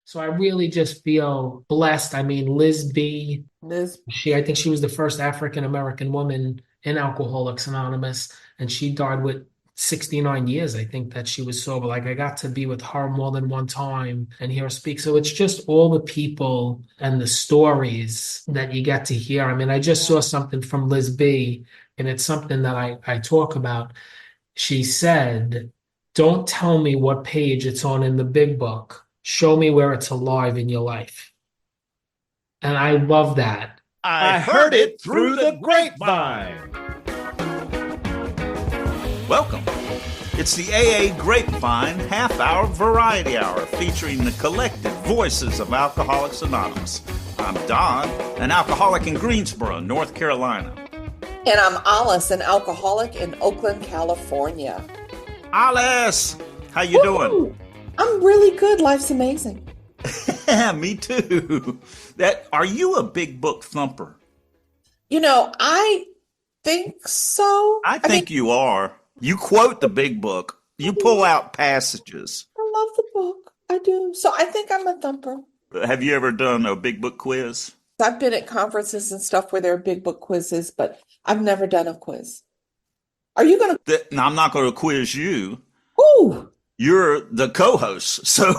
So I really just feel blessed. I mean, Liz B, Liz. I think she was the first African American woman in Alcoholics Anonymous, and she died with 69 years. I think that she was sober. Like I got to be with her more than one time and hear her speak. So it's just all the people and the stories that you get to hear. I mean, I just saw something from Liz B, and it's something that I talk about. She said, "Don't tell me what page it's on in the big book. Show me where it's alive in your life." And I love that. I heard it through the grapevine. Welcome. It's the AA Grapevine half-hour variety hour featuring the collective voices of Alcoholics Anonymous. I'm Don, an alcoholic in Greensboro, North Carolina. And I'm Olis, an alcoholic in Oakland, California. Alice, how you doing? I'm really good. Life's amazing. Yeah, me too. Are you a big book thumper? I think so. I think you are. You quote the big book. You pull out passages. I love the book. I do. So I think I'm a thumper. Have you ever done a big book quiz? I've been at conferences and stuff where there are big book quizzes, but I've never done a quiz. Are you going to? No, I'm not going to quiz you. Ooh. You're the co-host, so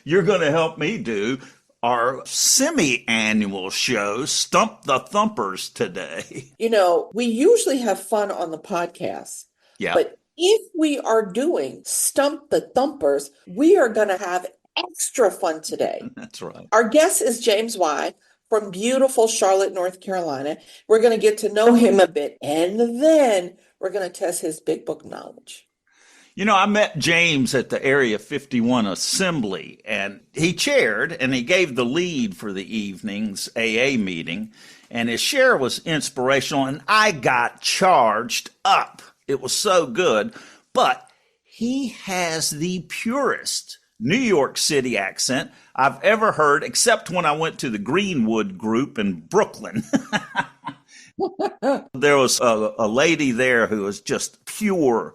you're going to help me do our semi-annual show, Stump the Thumpers, today. We usually have fun on the podcast. Yeah. But if we are doing Stump the Thumpers, we are going to have extra fun today. That's right. Our guest is James Y. from beautiful Charlotte, North Carolina. We're going to get to know him a bit, and then we're going to test his big book knowledge. I met James at the Area 51 Assembly, and he chaired and he gave the lead for the evening's AA meeting, and his share was inspirational, and I got charged up. It was so good, but he has the purest New York City accent I've ever heard, except when I went to the Greenwood group in Brooklyn. There was a lady there who was just pure.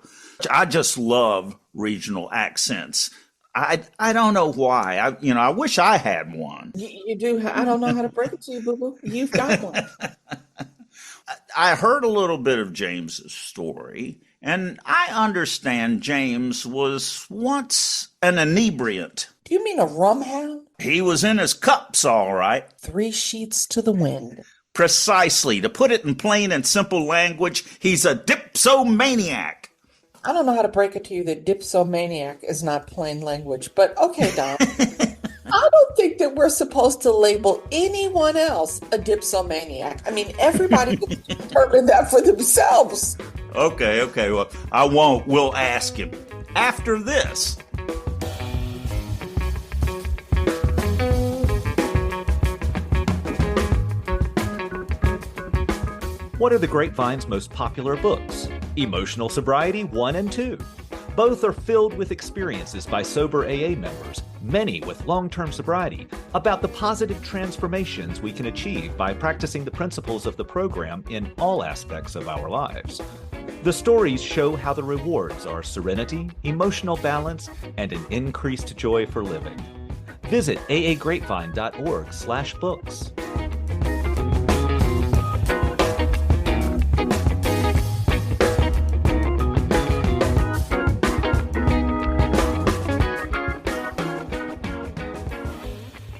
I just love regional accents. I don't know why. I wish I had one. You do. I don't know how to break it to you, boo-boo. You've got one. I heard a little bit of James's story, and I understand James was once an inebriant. Do you mean a rum hound? He was in his cups, all right. 3 sheets to the wind. Precisely. To put it in plain and simple language, he's a dipsomaniac. I don't know how to break it to you that dipsomaniac is not plain language, but okay, Don. I don't think that we're supposed to label anyone else a dipsomaniac. I mean, everybody can determine that for themselves. Okay. Well, I won't. We'll ask him after this. What are the Grapevine's most popular books? Emotional Sobriety 1 and 2. Both are filled with experiences by sober AA members, many with long-term sobriety, about the positive transformations we can achieve by practicing the principles of the program in all aspects of our lives. The stories show how the rewards are serenity, emotional balance, and an increased joy for living. Visit aagrapevine.org/books.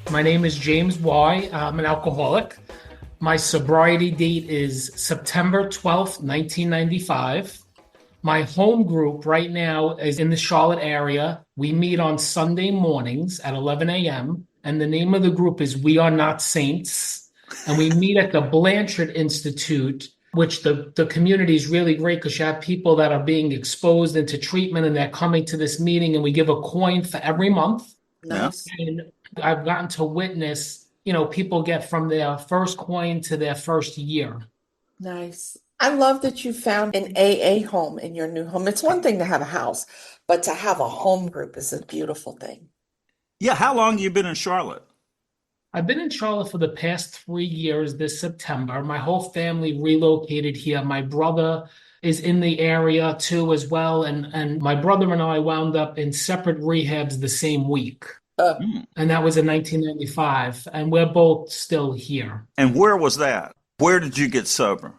My name is James Y. I'm an alcoholic. My sobriety date is September 12th, 1995. My home group right now is in the Charlotte area. We meet on Sunday mornings at 11 a.m. And the name of the group is We Are Not Saints. And we meet at the Blanchard Institute, which the community is really great because you have people that are being exposed into treatment and they're coming to this meeting, and we give a coin for every month. Nice. And I've gotten to witness, people get from their first coin to their first year. Nice. I love that you found an AA home in your new home. It's one thing to have a house, but to have a home group is a beautiful thing. Yeah, how long have you been in Charlotte? I've been in Charlotte for the past 3 years this September. My whole family relocated here. My brother is in the area too as well. And my brother and I wound up in separate rehabs the same week. Uh, And that was in 1995. And we're both still here. And where was that? Where did you get sober?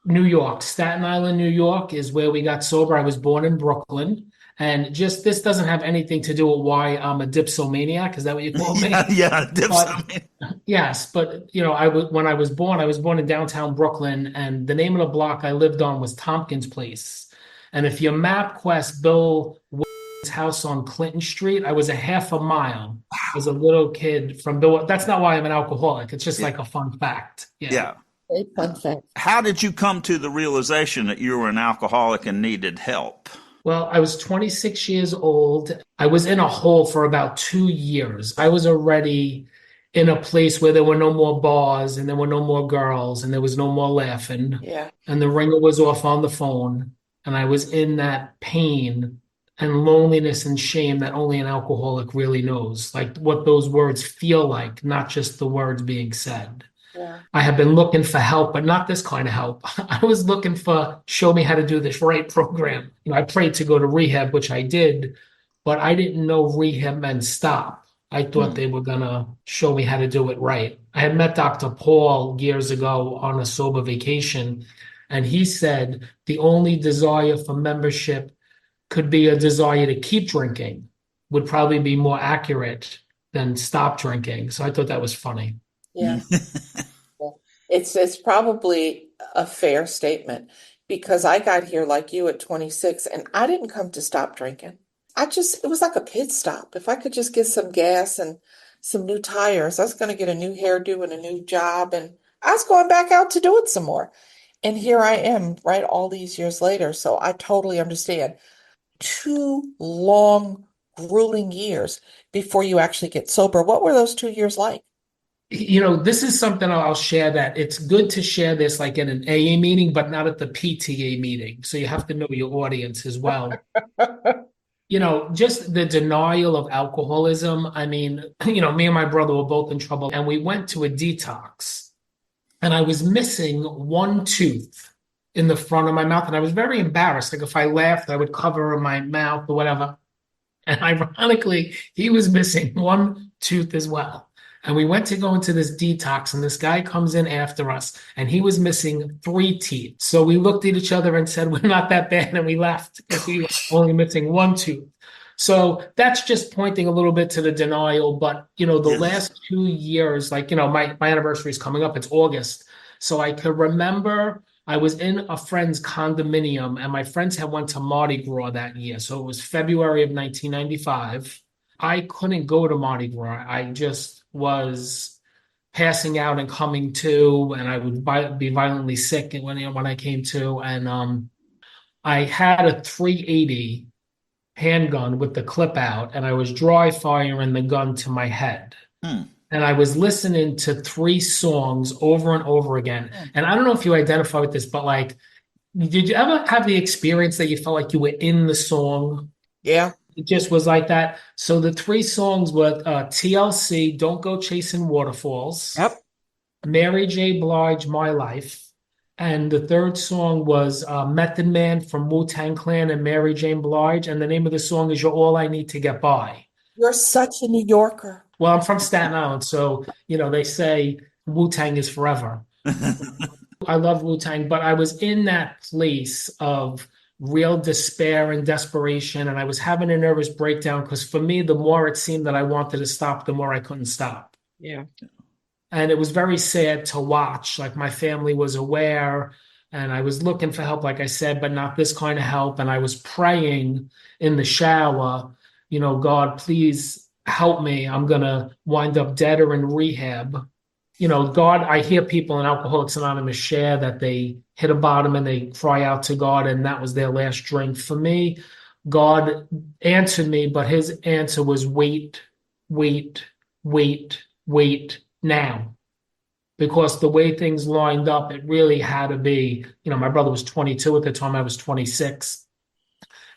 New York, Staten Island, New York is where we got sober. I was born in Brooklyn. And just this doesn't have anything to do with why I'm a dipsomaniac. Is that what you call me? Yeah, But dipsomania. yes, but when I was born in downtown Brooklyn, and the name of the block I lived on was Tompkins Place. And if you map quest Bill Wayne's house on Clinton Street, I was a half a mile as a little kid from Bill. That's not why I'm an alcoholic. It's just Yeah. like a fun fact. Yeah. Yeah. a fun fact. How did you come to the realization that you were an alcoholic and needed help? Well, I was 26 years old. I was in a hole for about 2 years. I was already in a place where there were no more bars and there were no more girls and there was no more laughing. Yeah. And the ringer was off on the phone. And I was in that pain and loneliness and shame that only an alcoholic really knows, like what those words feel like, not just the words being said. Yeah. I have been looking for help, but not this kind of help. I was looking for show me how to do this right program. I prayed to go to rehab, which I did, but I didn't know rehab meant stop. I thought they were gonna show me how to do it right. I had met Dr. Paul years ago on a sober vacation, and he said the only desire for membership could be a desire to keep drinking, would probably be more accurate than stop drinking. So I thought that was funny. Yeah. It's probably a fair statement because I got here like you at 26 and I didn't come to stop drinking. It was like a pit stop. If I could just get some gas and some new tires, I was going to get a new hairdo and a new job and I was going back out to do it some more. And here I am, right, all these years later. So I totally understand. 2 long, grueling years before you actually get sober. What were those 2 years like? This is something I'll share that it's good to share this like in an AA meeting, but not at the PTA meeting. So you have to know your audience as well. Just the denial of alcoholism. I mean, me and my brother were both in trouble and we went to a detox and I was missing one tooth in the front of my mouth. And I was very embarrassed. Like if I laughed, I would cover my mouth or whatever. And ironically, he was missing one tooth as well. And we went to go into this detox, and this guy comes in after us, and he was missing 3 teeth. So we looked at each other and said, we're not that bad, and we left because he was only missing one tooth. So that's just pointing a little bit to the denial. But, the last 2 years, my anniversary is coming up. It's August. So I could remember I was in a friend's condominium, and my friends had went to Mardi Gras that year. So it was February of 1995. I couldn't go to Mardi Gras. I just was passing out and coming to, and I would be violently sick when I came to. And I had a 380 handgun with the clip out, and I was dry firing the gun to my head. And I was listening to 3 songs over and over again. And I don't know if you identify with this, but did you ever have the experience that you felt like you were in the song? Yeah. It just was like that. So the 3 songs were TLC, Don't Go Chasing Waterfalls. Yep. Mary J. Blige, My Life. And the third song was Method Man from Wu-Tang Clan and Mary J. Blige. And the name of the song is You're All I Need to Get By. You're such a New Yorker. Well, I'm from Staten Island, so, they say Wu-Tang is forever. I love Wu-Tang, but I was in that place of real despair and desperation, and I was having a nervous breakdown because for me, the more it seemed that I wanted to stop, the more I couldn't stop. Yeah. And it was very sad to watch. Like my family was aware, and I was looking for help, like I said, but not this kind of help. And I was praying in the shower, God, please help me. I'm going to wind up dead or in rehab. God, I hear people in Alcoholics Anonymous share that they hit a bottom and they cry out to God, and that was their last drink. For me, God answered me, but his answer was wait, wait, wait, wait now. Because the way things lined up, it really had to be, my brother was 22 at the time, I was 26.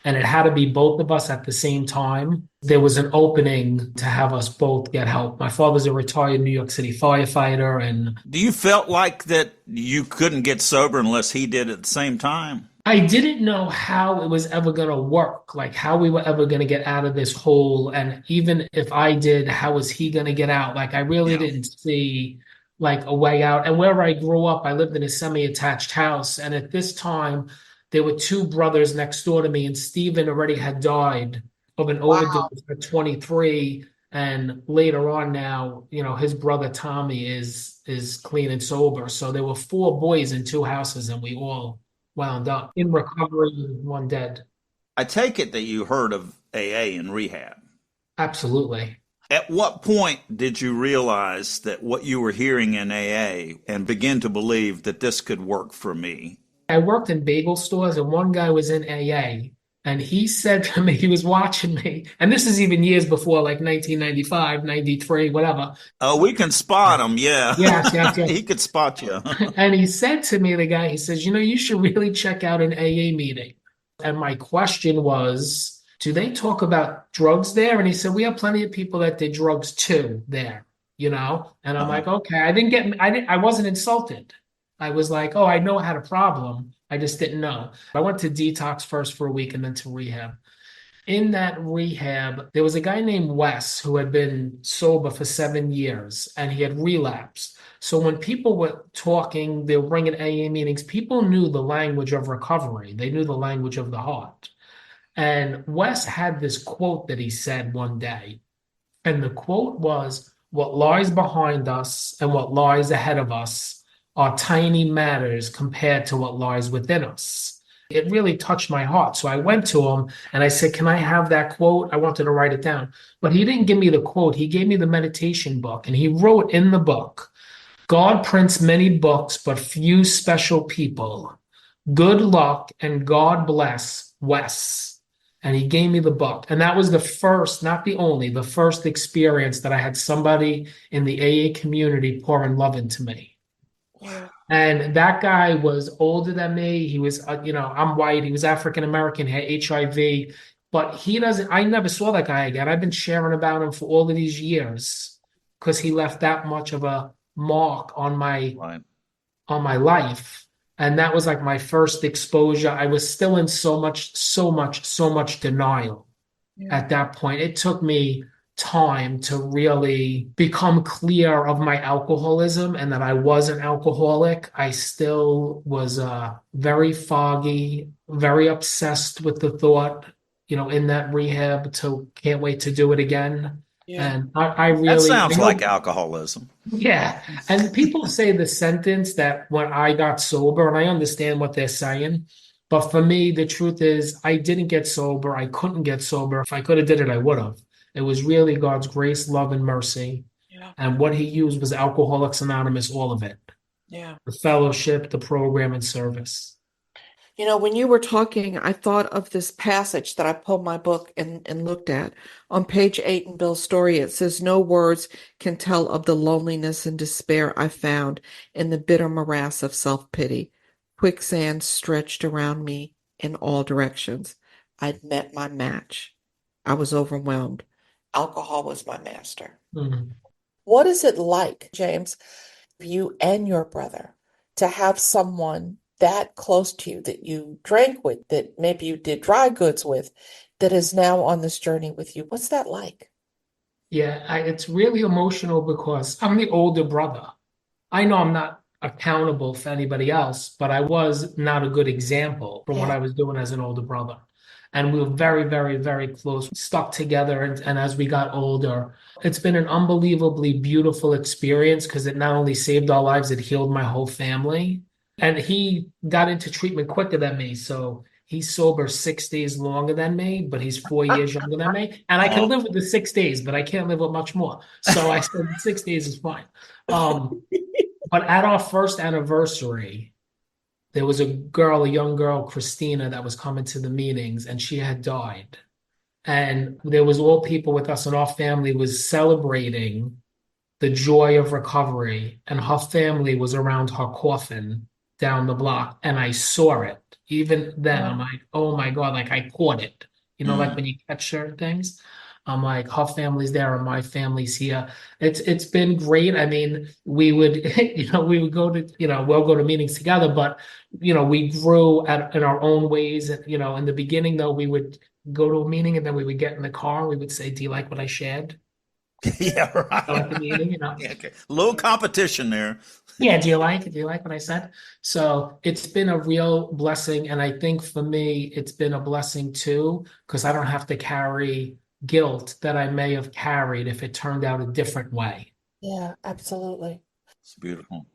And it had to be both of us at the same time. There was an opening to have us both get help. My father's a retired New York City firefighter. And do you felt like that you couldn't get sober unless he did at the same time? I didn't know how it was ever going to work, like how we were ever going to get out of this hole. And even if I did, how was he going to get out? Like, I really Yeah. didn't see like a way out. And where I grew up, I lived in a semi-attached house. And at this time, there were two brothers next door to me, and Stephen already had died of an overdose Wow. at 23. And later on now, his brother Tommy is clean and sober. So there were four boys in two houses, and we all wound up in recovery, one dead. I take it that you heard of AA and rehab. Absolutely. At what point did you realize that what you were hearing in AA and begin to believe that this could work for me? I worked in bagel stores, and one guy was in AA, and he said to me, he was watching me, and this is even years before, like 1995, 93, whatever. Oh, we can spot him. Yeah. Yes, yes, yes. He could spot you. And he said to me, the guy, he says, you should really check out an AA meeting. And my question was, do they talk about drugs there? And he said, we have plenty of people that did drugs too there. And I'm Uh-huh. like, okay, I wasn't insulted. I was like, oh, I know I had a problem. I just didn't know. I went to detox first for a week and then to rehab. In that rehab, there was a guy named Wes who had been sober for 7 years and he had relapsed. So when people were talking, they were bringing AA meetings, people knew the language of recovery. They knew the language of the heart. And Wes had this quote that he said one day. And the quote was, what lies behind us and what lies ahead of us are tiny matters compared to what lies within us. It really touched my heart. So I went to him and I said, can I have that quote? I wanted to write it down. But he didn't give me the quote. He gave me the meditation book. And he wrote in the book, God prints many books, but few special people. Good luck and God bless Wes. And he gave me the book. And that was the first, not the only, the first experience that I had somebody in the AA community pouring love into me. Yeah. And that guy was older than me. He was, I'm white. He was African American, had HIV, but I never saw that guy again. I've been sharing about him for all of these years because he left that much of a mark on my Right. on my life. And that was like my first exposure. I was still in so much denial Yeah. at that point. It took me time to really become clear of my alcoholism and that I was an alcoholic. I still was very foggy, very obsessed with the thought, in that rehab to can't wait to do it again. Yeah. And I That really, I sounds know, like alcoholism. yeah. And people say the sentence that when I got sober, and I understand what they're saying, but for me, the truth is I didn't get sober. I couldn't get sober. If I could have did it, I would have. It was really God's grace, love, and mercy. Yeah. And what he used was Alcoholics Anonymous, all of it. Yeah. The fellowship, the program, and service. When you were talking, I thought of this passage that I pulled my book and looked at. On page 8 in Bill's story, it says, no words can tell of the loneliness and despair I found in the bitter morass of self-pity. Quicksand stretched around me in all directions. I'd met my match. I was overwhelmed. Alcohol was my master. Mhm. What is it like, James, you and your brother, to have someone that close to you that you drank with, that maybe you did dry goods with, that is now on this journey with you? What's that like? Yeah, it's really emotional because I'm the older brother. I know I'm not accountable for anybody else, but I was not a good example for what Yeah. I was doing as an older brother. And we were very, very, very close, stuck together. And as we got older, it's been an unbelievably beautiful experience because it not only saved our lives, it healed my whole family. And he got into treatment quicker than me. So he's sober 6 days longer than me, but he's 4 years younger than me. And I can Oh, live with the 6 days, but I can't live with much more. So I said 6 days is fine. But at our first anniversary, there was a young girl, Christina, that was coming to the meetings, and she had died. And there was all people with us, and our family was celebrating the joy of recovery. And her family was around her coffin down the block, and I saw it. Even then, I'm like, oh my God, like I caught it. Like Mm. when you catch certain things. I'm like, her family's there and my family's here. It's been great. I mean, we would, we would go to, we'll go to meetings together, but we grew in our own ways. In the beginning though, we would go to a meeting and then we would get in the car and we would say, "Do you like what I shared?" Yeah, At the right. meeting. Yeah, okay. Little competition there. Yeah, do you like it? Do you like what I said? So it's been a real blessing. And I think for me, it's been a blessing too, because I don't have to carry guilt that I may have carried if it turned out a different way. Yeah, absolutely. It's beautiful.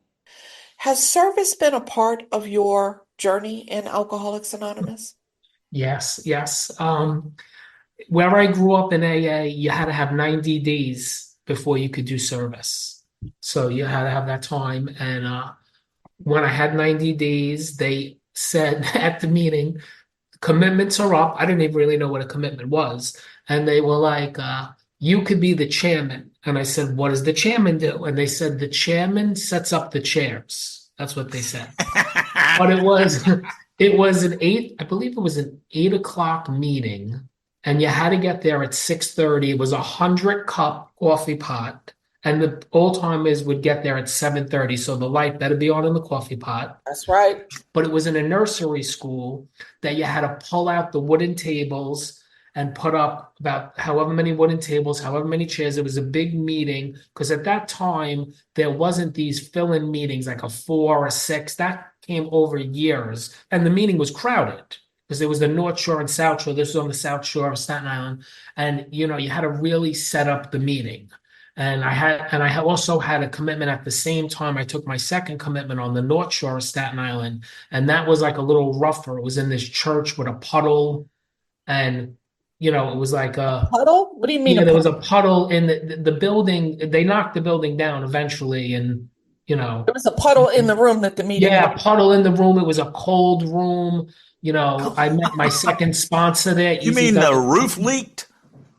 Has service been a part of your journey in Alcoholics Anonymous? Yes, yes. Where I grew up in AA, you had to have 90 days before you could do service. So you had to have that time. And when I had 90 days, they said at the meeting, commitments are up. I didn't even really know what a commitment was. And they were like, you could be the chairman. And I said, what does the chairman do? And they said, the chairman sets up the chairs. That's what they said. But it was I believe it was an 8 o'clock meeting. And you had to get there at 6:30. It was 100 cup coffee pot. And the old timers would get there at 7:30. So the light better be on in the coffee pot. That's right. But it was in a nursery school that you had to pull out the wooden tables and put up about however many wooden tables, however many chairs. It was a big meeting because at that time there wasn't these fill-in meetings like a 4 or 6. That came over years, and the meeting was crowded because there was the North Shore and South Shore. This was on the South Shore of Staten Island, and you had to really set up the meeting. And I also had a commitment at the same time. I took my second commitment on the North Shore of Staten Island, and that was like a little rougher. It was in this church with a puddle, and it was like Puddle? What do you mean a there was puddle? a puddle in the building. They knocked the building down eventually, and There was a puddle in the room that the meeting was. yeah, puddle in the room. It was a cold room. I met my second sponsor there. You Easy mean the does. roof leaked?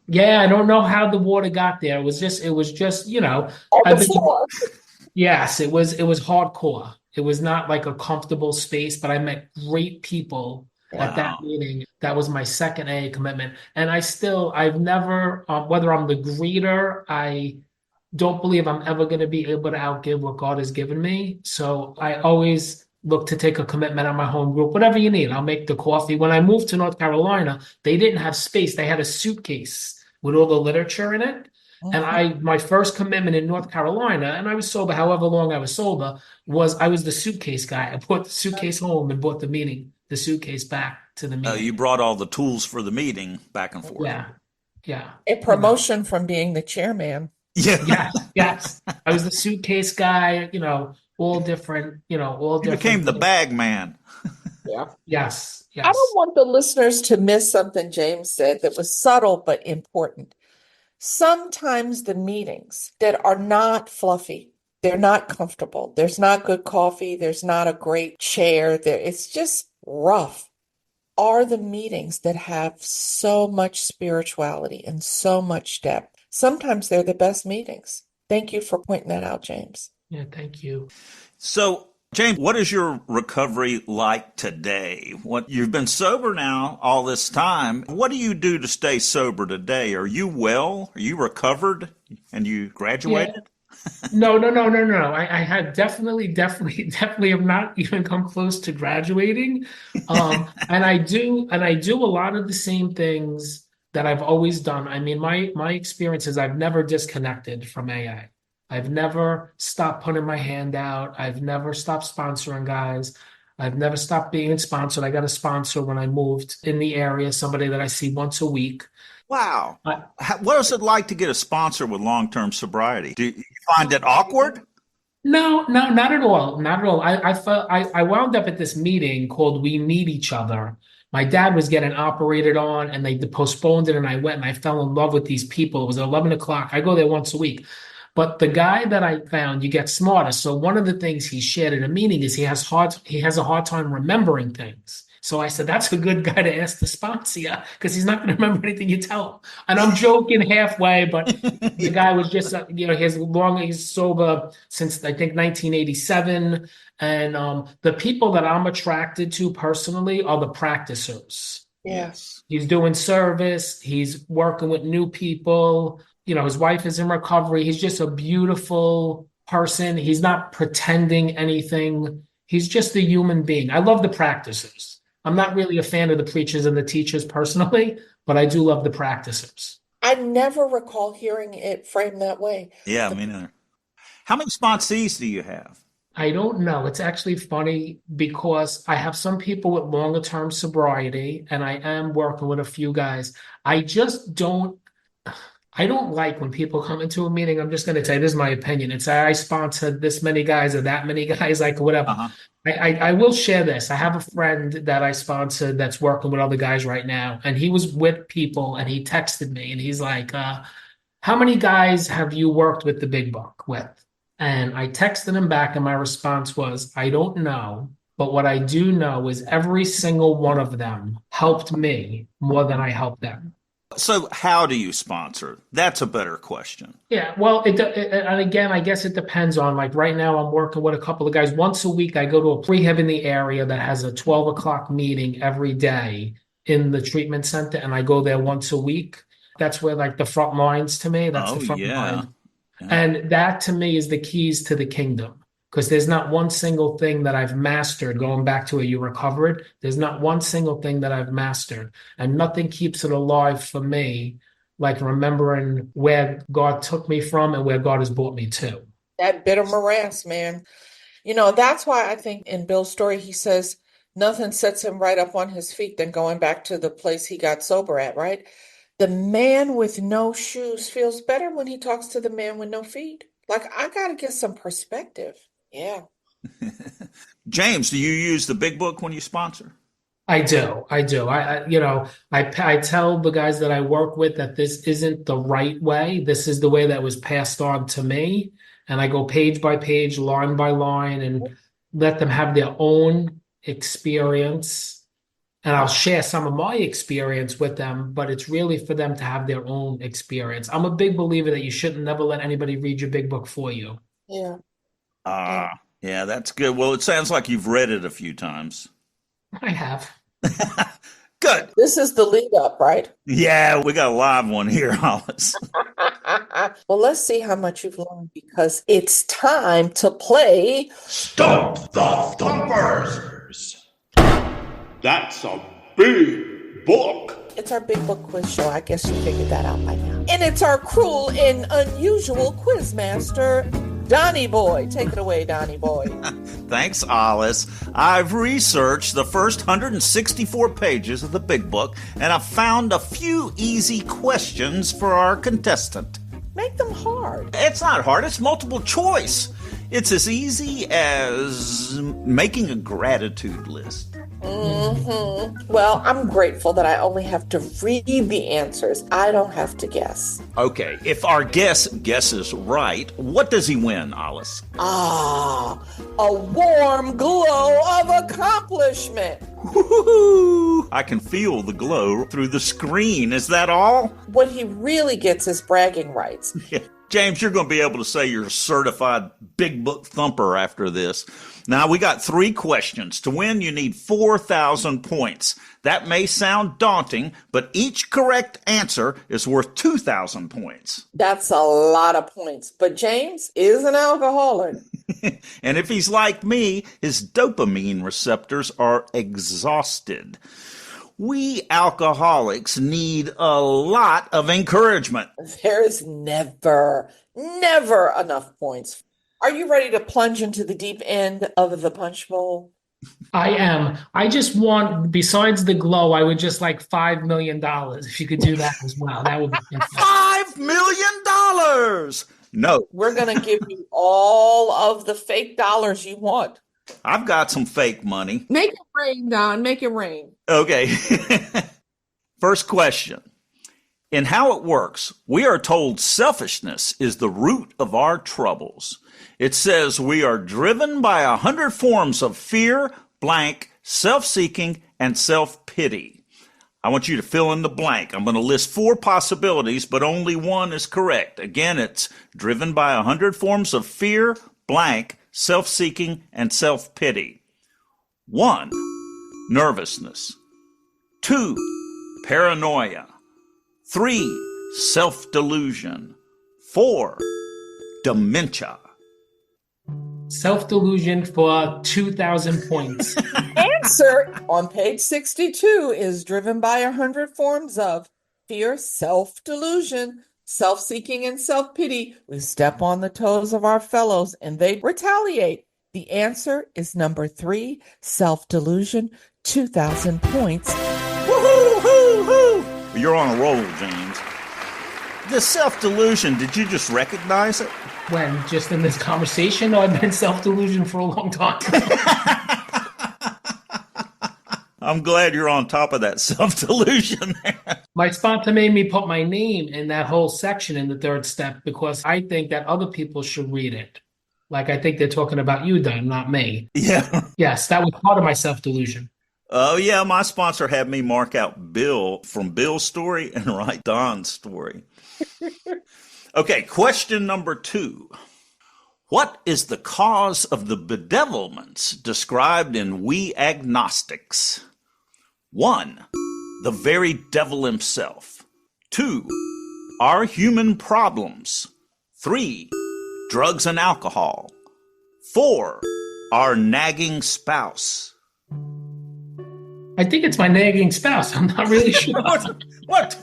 Yeah, I don't know how the water got there. It was just, On the I've been, floor. yes, it was hardcore. It was not like a comfortable space, but I met great people at that Wow. meeting. That was my second AA commitment. And I've never, whether I'm the greeter, I don't believe I'm ever going to be able to outgive what God has given me. So I always look to take a commitment on my home group, whatever you need. I'll make the coffee. When I moved to North Carolina, they didn't have space. They had a suitcase with all the literature in it. Mhm. And my first commitment in North Carolina, and I was sober however long I was sober, I was the suitcase guy. I brought the suitcase home and brought the suitcase back to the You meeting. brought all the tools for the meeting back and forth. Yeah, yeah. A promotion from being the chairman. Yeah. Yes, yes. I was the suitcase guy, all different, all You became different. the bag man. Yeah. Yes, I don't yes. want the listeners to miss something James said that was subtle but important. Sometimes the meetings that are not fluffy, they're not comfortable, there's not good coffee, there's not a great chair, it's just rough, are the meetings that have so much spirituality and so much depth. Sometimes they're the best meetings. Thank you for pointing that out, James. Yeah, thank you. So, James, what is your recovery like today? You've been sober now all this time. What do you do to stay sober today? Are you well? Are you recovered? And you Yeah. graduated? No, no, no, no, no. I had definitely have not even come close to graduating. And I do a lot of the same things that I've always done. I mean, my experience is I've never disconnected from AA. I've never stopped putting my hand out. I've never stopped sponsoring guys. I've never stopped being sponsored. I got a sponsor when I moved in the area, somebody that I see once a week. Wow. I, What is it like to get a sponsor with long-term sobriety? Do you find it awkward? No, no, not at all. Not at all. I wound up at this meeting called We Need Each Other. My dad was getting operated on and they postponed it and I went and I fell in love with these people. It was 11 o'clock. I go there once a week. But the guy that I found, you get smarter. So one of the things he shared at a meeting is he has a hard time remembering things. So I said, that's a good guy to ask the sponsor because he's not going to remember anything you tell him. And I'm joking halfway, but the guy was just, he's sober since I think 1987. And the people that I'm attracted to personally are the practicers. Yes. He's doing service. He's working with new people. You know, his wife is in recovery. He's just a beautiful person. He's not pretending anything. He's just a human being. I love the practicers. I'm not really a fan of the preachers and the teachers personally, but I do love the practicers. I never recall hearing it framed that way. Yeah, me neither. How many sponsees do you have? I don't know. It's actually funny because I have some people with longer term sobriety, and I am working with a few guys. I just don't. I don't like when people come into a meeting. I'm just going to tell you, this is my opinion. It's I sponsored this many guys or that many guys, like whatever. Uh-huh. I will share this. I have a friend that I sponsored that's working with other guys right now, and he was with people, and he texted me, and he's like, "How many guys have you worked with the big buck with?" And I texted him back, and my response was, "I don't know, but what I do know is every single one of them helped me more than I helped them." So how do you sponsor? That's a better question. Yeah, well, and again, I guess it depends on, like, right now I'm working with a couple of guys. Once a week, I go to a rehab in the area that has a 12 o'clock meeting every day in the treatment center, and I go there once a week. That's where, like, the front lines to me, that's Oh, the front yeah. line. And that to me is the keys to the kingdom. Because there's not one single thing that I've mastered, going back to where you recovered. There's not one single thing that I've mastered. And nothing keeps it alive for me like remembering where God took me from and where God has brought me to. That bitter morass, man. You know, that's why I think in Bill's story, he says nothing sets him right up on his feet than going back to the place he got sober at, right? The man with no shoes feels better when he talks to the man with no feet. Like, I got to get some perspective. Yeah. James, do you use the big book when you sponsor? I do. I tell the guys that I work with that this isn't the right way. This is the way that was passed on to me. And I go page by page, line by line, and let them have their own experience. And I'll share some of my experience with them, but it's really for them to have their own experience. I'm a big believer that you shouldn't never let anybody read your big book for you. Yeah. Yeah, that's good. Well, it sounds like you've read it a few times. I have. Good. This is the lead up, right? Yeah, we got a live one here, Hollis. Well, let's see how much you've learned because it's time to play Stump the Thumpers. That's a big book. It's our big book quiz show. I guess you figured that out by now. And it's our cruel and unusual quiz master, Donnie Boy. Take it away, Donnie Boy. Thanks, Alice. I've researched the first 164 pages of the big book, and I've found a few easy questions for our contestant. Make them hard. It's not hard. It's multiple choice. It's as easy as making a gratitude list. Well, I'm grateful that I only have to read the answers. I don't have to guess. Okay, if our guest guesses right, what does he win, Alice? A warm glow of accomplishment. Woo-hoo! I can feel the glow through the screen. Is that all? What he really gets is bragging rights. Yeah. James, you're going to be able to say you're a certified big book thumper after this. Now, we got 3 questions. To win, you need 4,000 points. That may sound daunting, but each correct answer is worth 2,000 points. That's a lot of points. But James is an alcoholic. And if he's like me, his dopamine receptors are exhausted. We alcoholics need a lot of encouragement. There is never enough points. Are you ready to plunge into the deep end of the punch bowl? I am. I just want, besides the glow, I would just like $5 million. If you could do that as well, that would be fantastic. $5 million! No. We're going to give you all of the fake dollars you want. I've got some fake money. Make it rain, Don. Make it rain. Okay. First question. In How It Works, we are told selfishness is the root of our troubles. It says we are driven by 100 forms of fear, blank, self-seeking, and self-pity. I want you to fill in the blank. I'm going to list 4 possibilities, but only one is correct. Again, it's driven by 100 forms of fear, blank, self-seeking, and self-pity. 1, nervousness. 2, paranoia. 3, self-delusion. 4, dementia. Self-delusion for 2,000 points. Answer on page 62 is driven by 100 forms of fear, self-delusion, self-seeking, and self-pity. We step on the toes of our fellows and they retaliate. The answer is number 3, self-delusion, 2,000 points. Woo-hoo-hoo-hoo! You're on a roll, James. The self-delusion, did you just recognize it? When? Just in this conversation? No, I've been self-delusion for a long time. I'm glad you're on top of that self-delusion. My sponsor made me put my name in that whole section in the third step because I think that other people should read it. Like, I think they're talking about you, Don, not me. Yeah. Yes, that was part of my self-delusion. Oh, yeah, my sponsor had me mark out Bill from Bill's story and write Don's story. Okay, question number 2. What is the cause of the bedevilments described in We Agnostics? 1, the very devil himself. 2, our human problems. 3, drugs and alcohol. 4, our nagging spouse. I think it's my nagging spouse. I'm not really sure. What?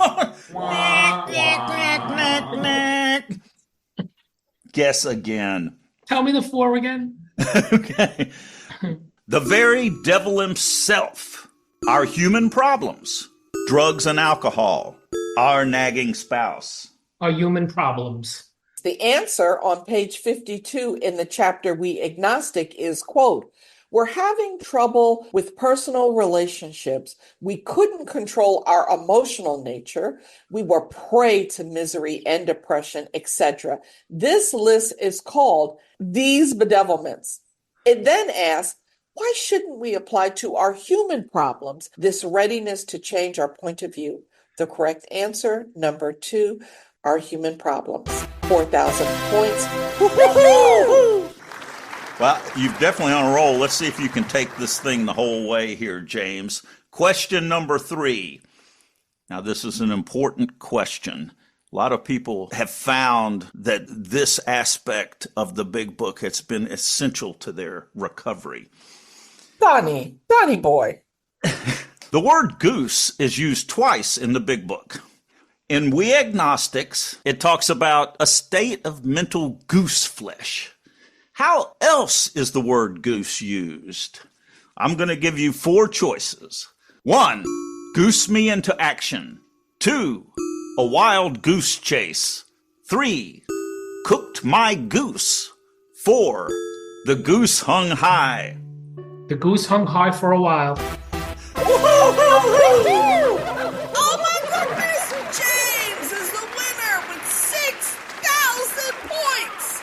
Guess again. Tell me the 4 again. Okay. The very devil himself. Our human problems. Drugs and alcohol. Our nagging spouse. Our human problems. The answer on page 52 in the chapter We Agnostic is, quote, we're having trouble with personal relationships. We couldn't control our emotional nature. We were prey to misery and depression, etc. This list is called These Bedevilments. It then asks, why shouldn't we apply to our human problems this readiness to change our point of view? The correct answer, number 2, our human problems. 4,000 points. Woo-hoo-hoo! Well, you've definitely on a roll. Let's see if you can take this thing the whole way here, James. Question number 3. Now, this is an important question. A lot of people have found that this aspect of the big book has been essential to their recovery. Donnie boy. The word goose is used twice in the big book. In We Agnostics, it talks about a state of mental goose flesh. How else is the word goose used? I'm going to give you 4 choices. 1, goose me into action. 2, a wild goose chase. 3, cooked my goose. 4, the goose hung high. The goose hung high for a while. Oh my goodness! James is the winner with 6,000 points!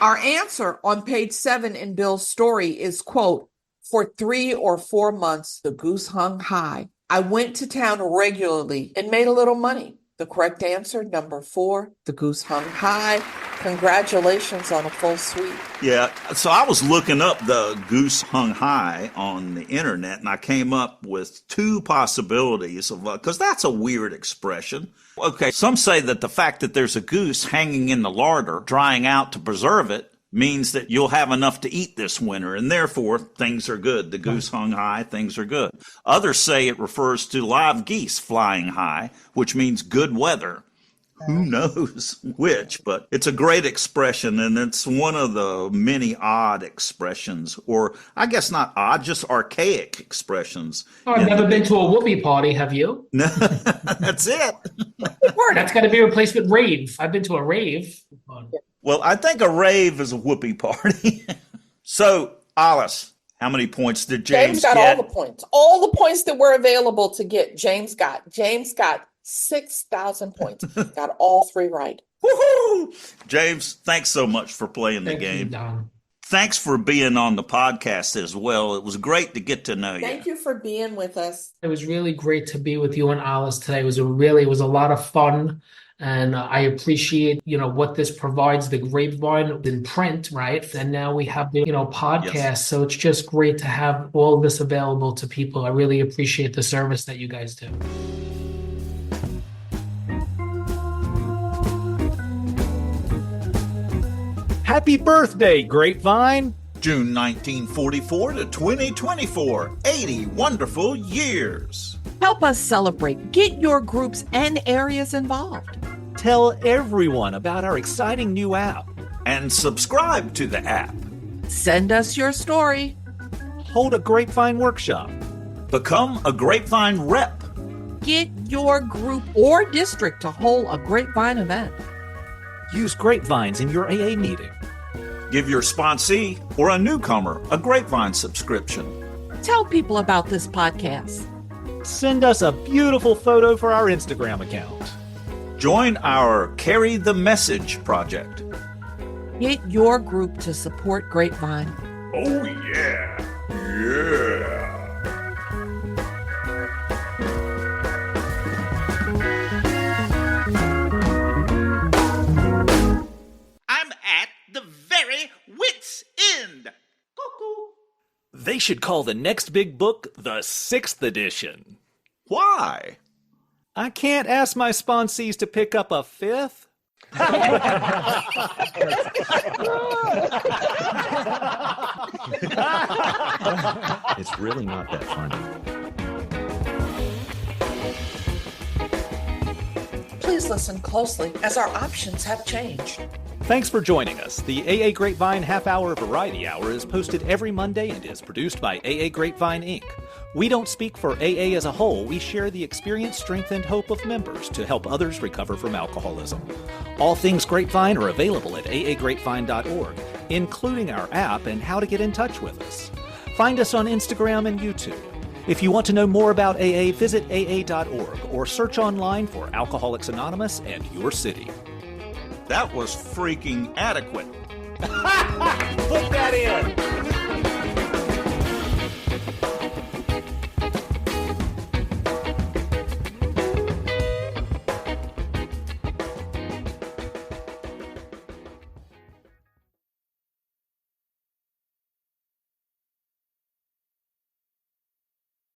Our answer on page 7 in Bill's story is, quote, for 3 or 4 months, the goose hung high. I went to town regularly and made a little money. The correct answer, number 4, the goose hung high. Congratulations on a full sweep. Yeah, so I was looking up the goose hung high on the internet, and I came up with 2 possibilities of, because that's a weird expression. Okay, some say that the fact that there's a goose hanging in the larder, drying out to preserve it, means that you'll have enough to eat this winter, and therefore things are good. The goose hung high, things are good. Others say it refers to live geese flying high, which means good weather. Who knows which, but it's a great expression, and it's one of the many odd expressions, or I guess not odd, just archaic expressions. Oh, I've never been to a whoopee party, have you? No, that's it. That's got to be replaced with rave. I've been to a rave. Well, I think a rave is a whoopee party. So, Olis, how many points did James got get? all the points. All the points that were available to get, James got. James got 6,000 points. Got all 3 right. Woohoo! James, thanks so much for playing the Thank game. you, Don. Thanks for being on the podcast as well. It was great to get to know you. Thank you for being with us. It was really great to be with you and Alice today. It was a lot of fun. And I appreciate, what this provides the Grapevine in print, right? And now we have the, podcast. Yes. So it's just great to have all of this available to people. I really appreciate the service that you guys do. Happy birthday, Grapevine! June 1944 to 2024, 80 wonderful years. Help us celebrate. Get your groups and areas involved. Tell everyone about our exciting new app. And subscribe to the app. Send us your story. Hold a Grapevine workshop. Become a Grapevine rep. Get your group or district to hold a Grapevine event. Use Grapevines in your AA meeting. Give your sponsee or a newcomer a Grapevine subscription. Tell people about this podcast. Send us a beautiful photo for our Instagram account. Join our Carry the Message project. Get your group to support Grapevine. Oh, yeah. Yeah. I'm at the very wit's end. Cuckoo. They should call the next big book the 6th edition. Why? I can't ask my sponsees to pick up a 5th. It's really not that funny. Please listen closely as our options have changed. Thanks for joining us. The AA Grapevine Half Hour Variety Hour is posted every Monday and is produced by AA Grapevine, Inc. We don't speak for AA as a whole. We share the experience, strength, and hope of members to help others recover from alcoholism. All things Grapevine are available at aagrapevine.org, including our app and how to get in touch with us. Find us on Instagram and YouTube. If you want to know more about AA, visit aa.org or search online for Alcoholics Anonymous and your city. That was freaking adequate. Put that in!